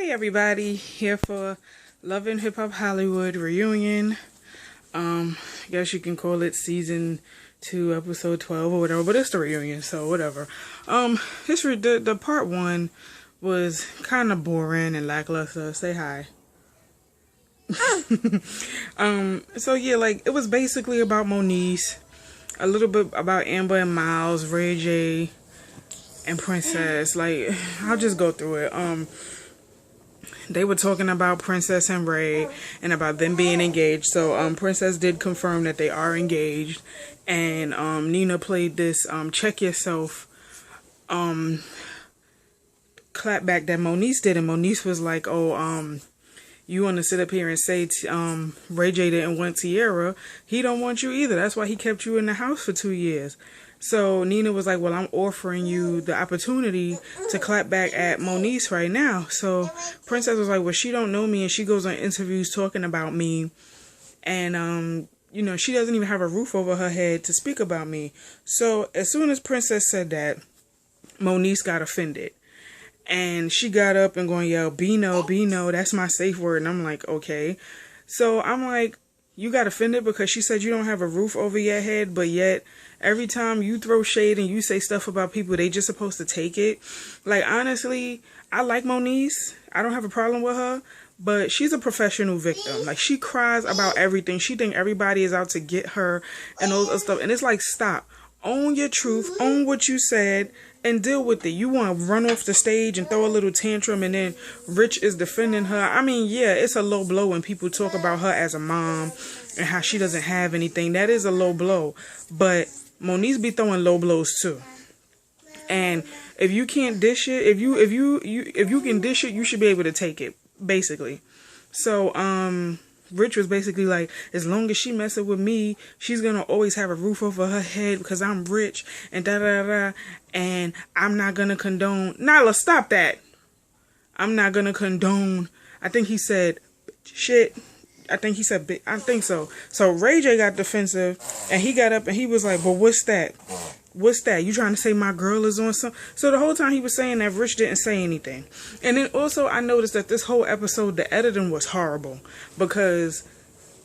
Hey everybody, here for Love and Hip Hop Hollywood reunion. I guess you can call it season 2, episode 12 or whatever, but it's the reunion, so whatever. The part 1 was kind of boring and lackluster. Say hi. So yeah, like it was basically about Moniece, a little bit about Amber and Miles, Ray J, and Princess. Like I'll just go through it. They were talking about Princess and Ray and about them being engaged. So Princess did confirm that they are engaged, and Nina played this check yourself clap back that Moniece did, and Moniece was like, oh, you want to sit up here and say Ray J didn't want Tierra. He don't want you either. That's why he kept you in the house for 2 years. So Nina was like, well, I'm offering you the opportunity to clap back at Moniece right now. So Princess was like, well, she don't know me, and she goes on interviews talking about me. And, you know, she doesn't even have a roof over her head to speak about me. So as soon as Princess said that, Moniece got offended. And she got up and going, yell, Bino, Bino, that's my safe word. And I'm like, okay. So I'm like, you got offended because she said you don't have a roof over your head, but yet every time you throw shade and you say stuff about people, they just supposed to take it. Like, honestly, I like Moniece. I don't have a problem with her, but she's a professional victim. Like, she cries about everything. She think everybody is out to get her and all that stuff. And it's like, stop. Own your truth. Own what you said. And deal with it. You want to run off the stage and throw a little tantrum, and then Rich is defending her. I mean, yeah, it's a low blow when people talk about her as a mom and how she doesn't have anything. That is a low blow. But Moniece be throwing low blows too. And if you can't dish it, if you can dish it, you should be able to take it, basically. So Rich was basically like, as long as she messing with me, she's gonna always have a roof over her head because I'm rich and da da da. And I'm not gonna condone. Nyla, stop that. I'm not gonna condone. I think he said shit. I think he said I think so. So Ray J got defensive, and he got up and he was like, "Well, what's that? What's that? You trying to say my girl is on some?" So the whole time he was saying that, Rich didn't say anything. And then also I noticed that this whole episode, the editing was horrible, because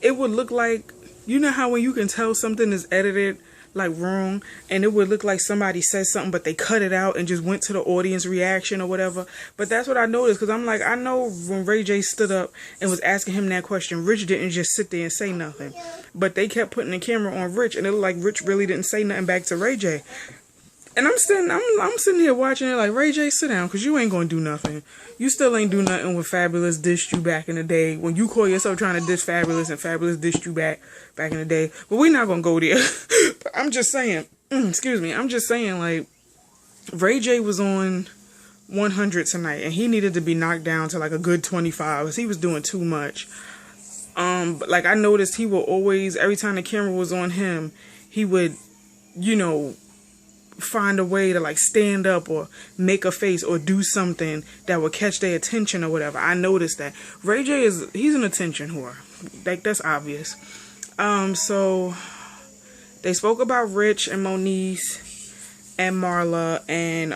it would look like, you know how when you can tell something is edited like wrong, and it would look like somebody said something but they cut it out and just went to the audience reaction or whatever. But that's what I noticed, because I'm like, I know when Ray J stood up and was asking him that question, Rich didn't just sit there and say nothing, but they kept putting the camera on Rich, and it looked like Rich really didn't say nothing back to Ray J. And I'm sitting here watching it like, Ray J, sit down, because you ain't gonna do nothing. You still ain't do nothing when Fabulous dished you back in the day, when you call yourself trying to dish Fabulous and Fabulous dished you back in the day. But we're not gonna go there. I'm just saying, excuse me, I'm just saying, like, Ray J was on 100 tonight, and he needed to be knocked down to like a good 25, because he was doing too much. But like, I noticed he would always, every time the camera was on him, he would, you know, find a way to like stand up or make a face or do something that would catch their attention or whatever. I noticed that Ray J he's an attention whore. Like, that's obvious. So they spoke about Rich and Moniece and Marla, and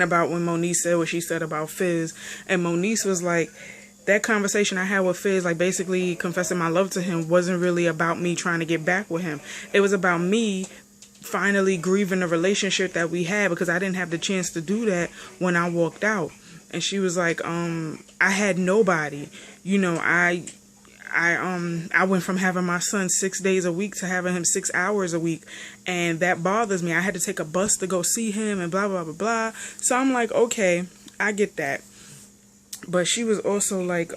about when Moniece said what she said about Fizz, and Moniece was like, that conversation I had with Fizz, like basically confessing my love to him, wasn't really about me trying to get back with him. It was about me finally grieving the relationship that we had, because I didn't have the chance to do that when I walked out. And she was like, I had nobody. You know, I went from having my son 6 days a week to having him 6 hours a week, and that bothers me. I had to take a bus to go see him and blah blah blah blah. So I'm like, okay, I get that. But she was also like,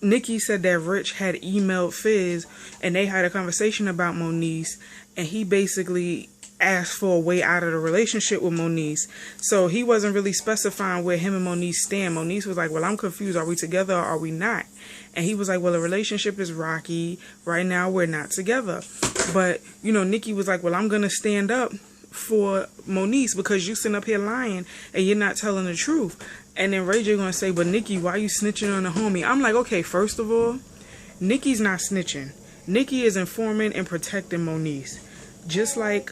Nikki said that Rich had emailed Fizz, and they had a conversation about Moniece, and he basically asked for a way out of the relationship with Moniece. So he wasn't really specifying where him and Moniece stand. Moniece was like, well, I'm confused. Are we together or are we not? And he was like, well, the relationship is rocky. Right now, we're not together. But, you know, Nikki was like, well, I'm going to stand up for Moniece because you sitting up here lying and you're not telling the truth. And then Ray J gonna say, but Nikki, why you snitching on the homie? I'm like, okay, first of all, Nikki's not snitching. Nikki is informing and protecting Moniece. Just like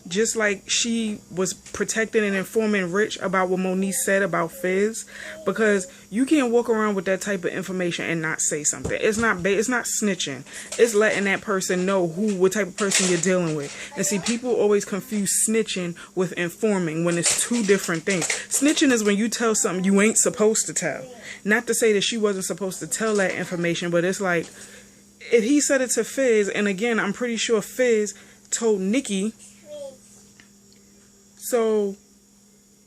just like she was protecting and informing Rich about what Moniece said about Fizz, because you can't walk around with that type of information and not say something. It's not snitching. It's letting that person know what type of person you're dealing with. And see, people always confuse snitching with informing when it's two different things. Snitching is when you tell something you ain't supposed to tell. Not to say that she wasn't supposed to tell that information, but it's like, if he said it to Fizz, and again, I'm pretty sure Fizz told Nikki, so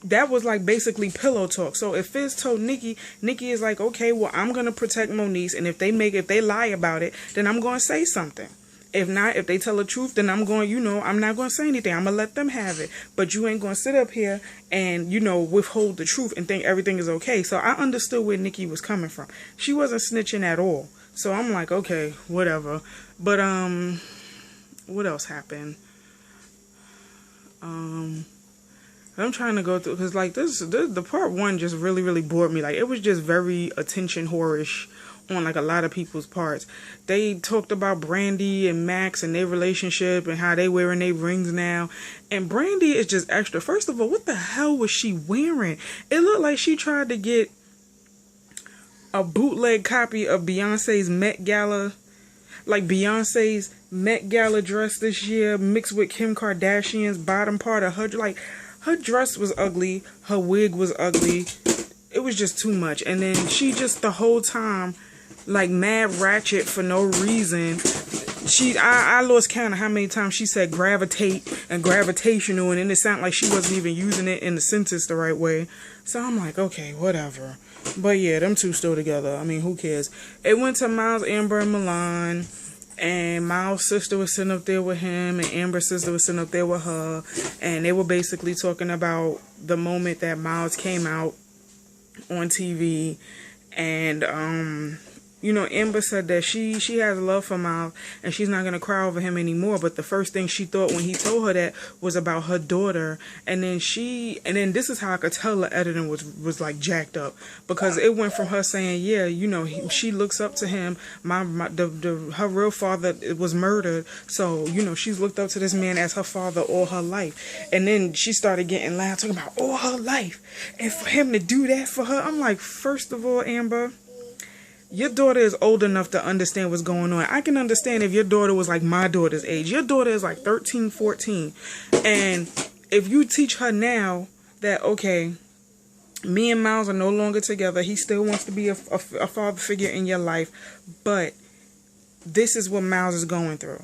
that was like basically pillow talk. So if Fizz told Nikki, Nikki is like, okay, well, I'm going to protect Moniece, and if they lie about it, then I'm going to say something. If not, if they tell the truth, then I'm going, I'm not going to say anything. I'm going to let them have it. But you ain't going to sit up here and, withhold the truth and think everything is okay. So I understood where Nikki was coming from. She wasn't snitching at all. So I'm like, okay, whatever. But, what else happened? I'm trying to go through, because like the part one just really, really bored me. Like, it was just very attention whorish on like a lot of people's parts. They talked about Brandy and Max and their relationship and how they wearing their rings now. And Brandy is just extra. First of all, what the hell was she wearing? It looked like she tried to get a bootleg copy of Beyonce's Met Gala. Like Beyonce's Met Gala dress this year mixed with Kim Kardashian's bottom part of her. Like, her dress was ugly. Her wig was ugly. It was just too much. And then she just the whole time, like, mad ratchet for no reason. I lost count of how many times she said gravitate and gravitational, and then it sounded like she wasn't even using it in the sentence the right way. So I'm like, okay, whatever. But yeah, them two still together. I mean, who cares? It went to Miles, Amber, and Milan. And Miles' sister was sitting up there with him, and Amber's sister was sitting up there with her. And they were basically talking about the moment that Miles came out on TV. And, Amber said that she has love for Miles, and she's not going to cry over him anymore. But the first thing she thought when he told her that was about her daughter. And then this is how I could tell the editing was like jacked up, because it went from her saying, yeah, she looks up to him. Her real father was murdered. So, she's looked up to this man as her father all her life. And then she started getting loud, talking about all her life. And for him to do that for her, I'm like, first of all, Amber, your daughter is old enough to understand what's going on. I can understand if your daughter was like my daughter's age. Your daughter is like 13, 14. And if you teach her now that, okay, me and Miles are no longer together. He still wants to be a father figure in your life. But this is what Miles is going through.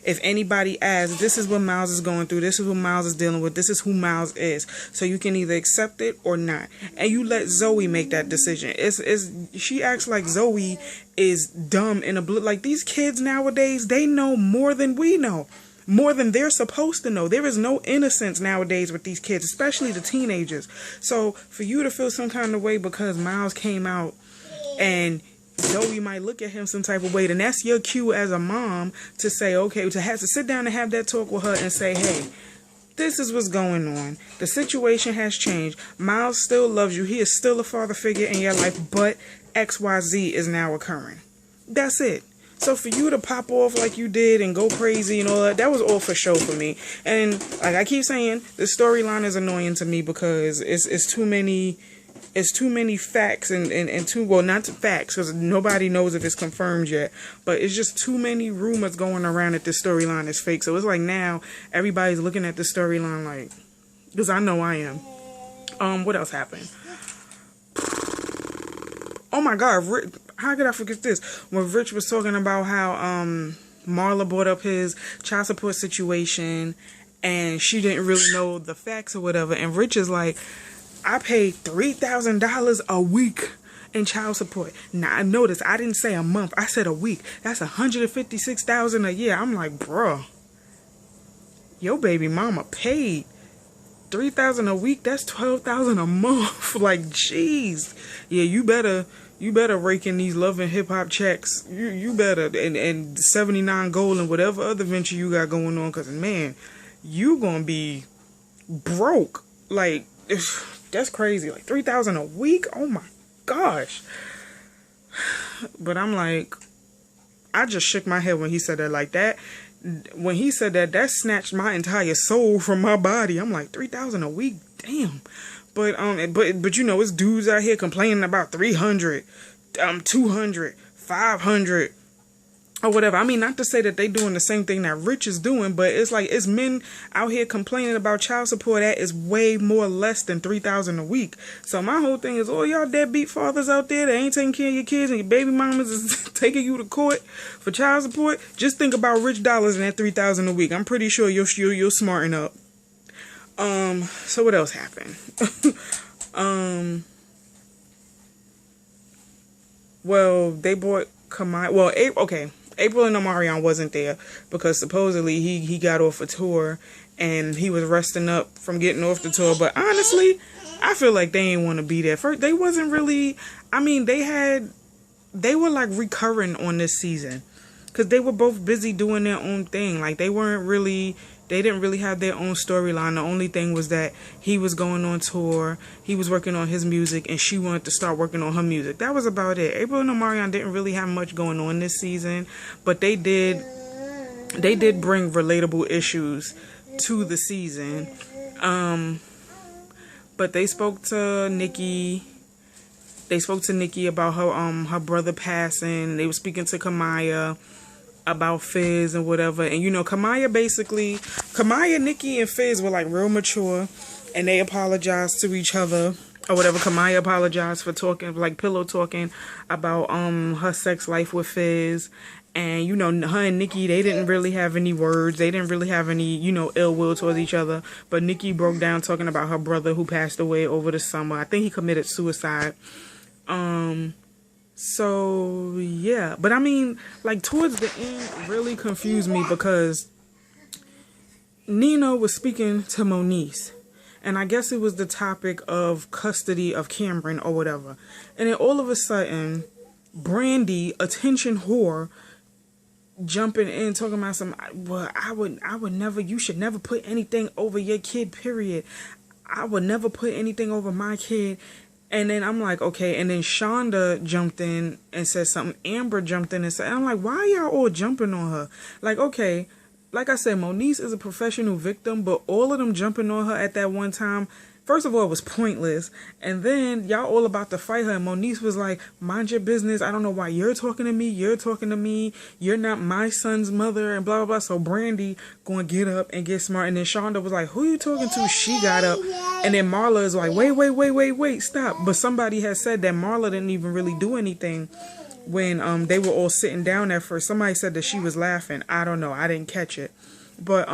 If anybody asks, this is what Miles is going through. This is what Miles is dealing with. This is who Miles is. So you can either accept it or not. And you let Zoe make that decision. She acts like Zoe is dumb in a blue. Like, these kids nowadays, they know more than we know. More than they're supposed to know. There is no innocence nowadays with these kids, especially the teenagers. So for you to feel some kind of way because Miles came out and Zoe might look at him some type of way, then that's your cue as a mom to say, okay, to have to sit down and have that talk with her and say, hey, this is what's going on. The situation has changed. Miles still loves you. He is still a father figure in your life, but XYZ is now occurring. That's it. So for you to pop off like you did and go crazy and all that was all for show for me. And like I keep saying, the storyline is annoying to me because it's too many facts and too, well, not facts, because nobody knows if it's confirmed yet, but it's just too many rumors going around that this storyline is fake. So it's like now everybody's looking at the storyline like, because I know I am. What else happened? Oh my God, how could I forget this? When Rich was talking about how Marla brought up his child support situation and she didn't really know the facts or whatever, and Rich is like, I paid $3,000 a week in child support. Now, I noticed I didn't say a month. I said a week. That's $156,000 a year. I'm like, bruh, your baby mama paid $3,000 a week. That's $12,000 a month. Like, jeez. Yeah, you better rake in these Love and Hip Hop checks. You better, and 79 Gold and whatever other venture you got going on, because, man, you gonna be broke. Like, that's crazy. Like $3,000 a week. Oh my gosh. But I'm like, I just shook my head when he said that like that. when he said that, that snatched my entire soul from my body. I'm like, 3,000 a week, damn. But you know, it's dudes out here complaining about 300, 200, 500. Or whatever. I mean, not to say that they doing the same thing that Rich is doing, but it's like, it's men out here complaining about child support that is way more less than 3,000 a week. So my whole thing is, all y'all deadbeat fathers out there that ain't taking care of your kids and your baby mamas is taking you to court for child support, just think about Rich dollars and that 3,000 a week. I'm pretty sure you'll smarten up. So what else happened? Well, they bought Kamai. Well, okay. April and Omarion wasn't there because supposedly he got off a tour and he was resting up from getting off the tour. But honestly, I feel like they didn't want to be there. First, they wasn't really, I mean, they were like recurring on this season because they were both busy doing their own thing. Like they didn't really have their own storyline. The only thing was that he was going on tour, he was working on his music, and she wanted to start working on her music. That was about it. April and Omarion didn't really have much going on this season, but they did bring relatable issues to the season. But they spoke to Nikki. They spoke to Nikki about her brother passing. They were speaking to Kamaya about Fizz and whatever. And you know, Kamaya, Nikki and Fizz were like real mature and they apologized to each other or whatever. Kamaya apologized for talking, like pillow talking about her sex life with Fizz. And you know, her and Nikki, they didn't really have any words. They didn't really have any, you know, ill will towards each other. But Nikki broke down talking about her brother who passed away over the summer. I think he committed suicide. So yeah, but I mean, like towards the end really confused me because Nino was speaking to Moniece, and I guess it was the topic of custody of Cameron or whatever. And then all of a sudden, Brandy, attention whore, jumping in talking about some, well, I would never, you should never put anything over your kid, period. I would never put anything over my kid. And then I'm like, okay. And then Shonda jumped in and said something. Amber jumped in and said, and I'm like, why are y'all all jumping on her? Like, okay, like I said, Moniece is a professional victim, but all of them jumping on her at that one time, first of all, it was pointless. And then y'all all about to fight her. And Moniece was like, mind your business. I don't know why you're talking to me. You're talking to me. You're not my son's mother and blah, blah, blah. So Brandy going to get up and get smart. And then Shonda was like, who you talking to? She got up. And then Marla is like, wait, stop. But somebody has said that Marla didn't even really do anything when they were all sitting down at first. Somebody said that she was laughing. I don't know. I didn't catch it. But,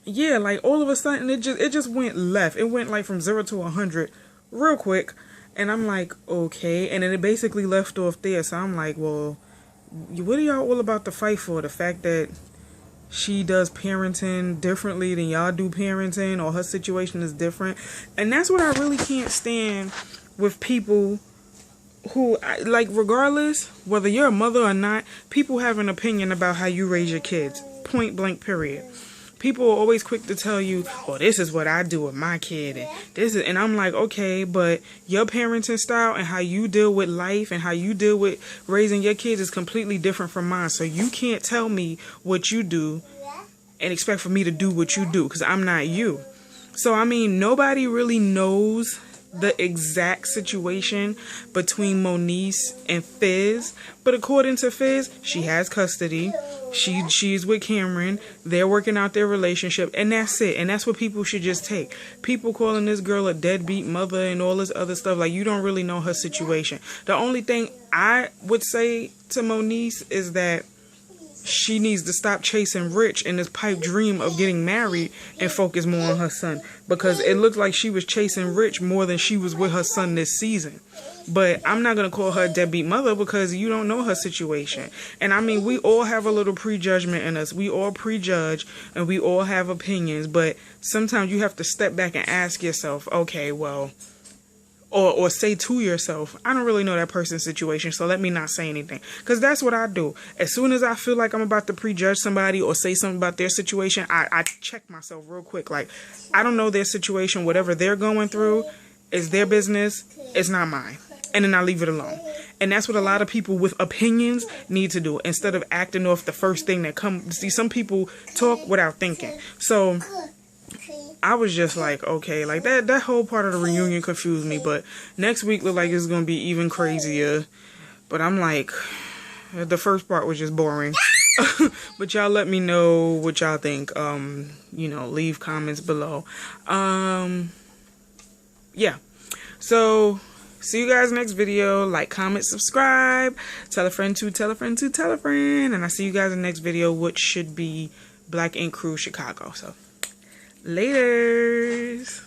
yeah, like all of a sudden it just went left. It went like from 0 to 100 real quick. And I'm like, okay. And then it basically left off there. So I'm like, well, what are y'all all about to fight for? The fact that she does parenting differently than y'all do parenting, or her situation is different. And that's what I really can't stand with people who, like, regardless, whether you're a mother or not, people have an opinion about how you raise your kids. Point blank, period. People are always quick to tell you, oh, this is what I do with my kid. And I'm like, okay, but your parenting style and how you deal with life and how you deal with raising your kids is completely different from mine. So you can't tell me what you do and expect for me to do what you do, because I'm not you. So, I mean, nobody really knows the exact situation between Moniece and Fizz, but according to Fizz, she has custody. She's with Cameron. They're working out their relationship, and that's it. And that's what people should just take. People calling this girl a deadbeat mother and all this other stuff, like, you don't really know her situation. The only thing I would say to Moniece is that she needs to stop chasing Rich in this pipe dream of getting married and focus more on her son, because it looked like she was chasing Rich more than she was with her son this season. But I'm not going to call her a deadbeat mother because you don't know her situation. And I mean, we all have a little prejudgment in us. We all prejudge and we all have opinions, but sometimes you have to step back and ask yourself, okay, well, or say to yourself, I don't really know that person's situation, so let me not say anything. Because that's what I do. As soon as I feel like I'm about to prejudge somebody or say something about their situation, I check myself real quick. Like, I don't know their situation. Whatever they're going through is their business. It's not mine. and then I leave it alone. And that's what a lot of people with opinions need to do, instead of acting off the first thing that comes. See, some people talk without thinking. So I was just like, okay, like that whole part of the reunion confused me. But next week look like it's gonna be even crazier. But I'm like, the first part was just boring. But y'all let me know what y'all think. You know, leave comments below. Yeah. So see you guys next video. Like, comment, subscribe, tell a friend to tell a friend to tell a friend, and I see you guys in the next video, which should be Black Ink Crew Chicago. So laters.